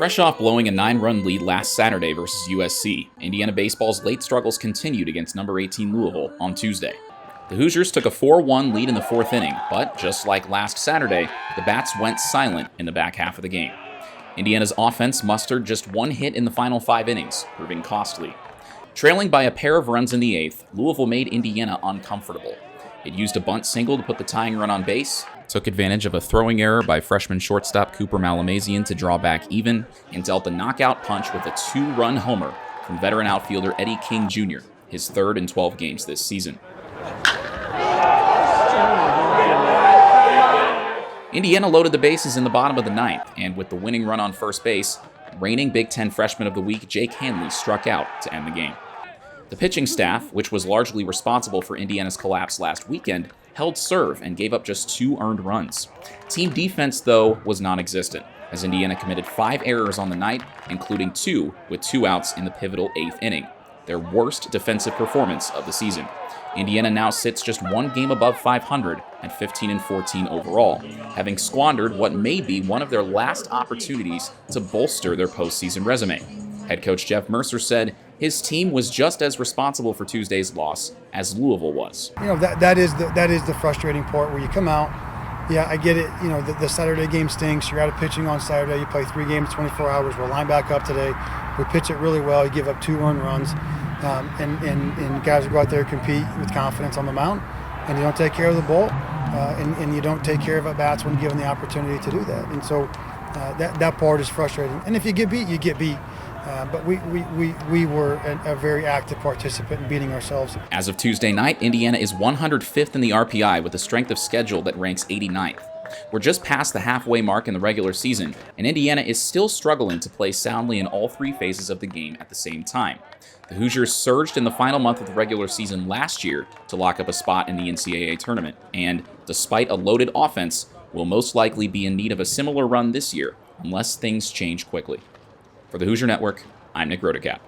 Fresh off blowing a 9-run lead last Saturday versus USC, Indiana baseball's late struggles continued against number 18 Louisville on Tuesday. The Hoosiers took a 4-1 lead in the fourth inning, but just like last Saturday, the bats went silent in the back half of the game. Indiana's offense mustered just one hit in the final 5 innings, proving costly. Trailing by a pair of runs in the 8th, Louisville made Indiana uncomfortable. It used a bunt single to put the tying run on base, took advantage of a throwing error by freshman shortstop Cooper Malamazian to draw back even, and dealt the knockout punch with a 2-run homer from veteran outfielder Eddie King Jr., his third in 12 games this season. Indiana loaded the bases in the bottom of the 9th, and with the winning run on first base, reigning Big Ten Freshman of the Week Jake Hanley struck out to end the game. The pitching staff, which was largely responsible for Indiana's collapse last weekend, held serve and gave up just 2 earned runs. Team defense, though, was non-existent, as Indiana committed 5 errors on the night, including 2 with 2 outs in the pivotal 8th inning, their worst defensive performance of the season. Indiana now sits just 1 game above 500 and 15-14 overall, having squandered what may be one of their last opportunities to bolster their postseason resume. Head coach Jeff Mercer said his team was just as responsible for Tuesday's loss as Louisville was. That is the frustrating part where you come out. Yeah, I get it. The Saturday game stinks. You're out of pitching on Saturday. You play 3 games, 24 hours. We'll line back up today. We pitch it really well. You give up 2 earned runs, and guys will go out there and compete with confidence on the mound. And you don't take care of the ball, and you don't take care of at-bats when given the opportunity to do that. And so that part is frustrating. And if you get beat, you get beat. But we were a very active participant in beating ourselves. As of Tuesday night, Indiana is 105th in the RPI with a strength of schedule that ranks 89th. We're just past the halfway mark in the regular season, and Indiana is still struggling to play soundly in all 3 phases of the game at the same time. The Hoosiers surged in the final month of the regular season last year to lock up a spot in the NCAA tournament, and, despite a loaded offense, will most likely be in need of a similar run this year unless things change quickly. For the Hoosier Network, I'm Nick Rodecap.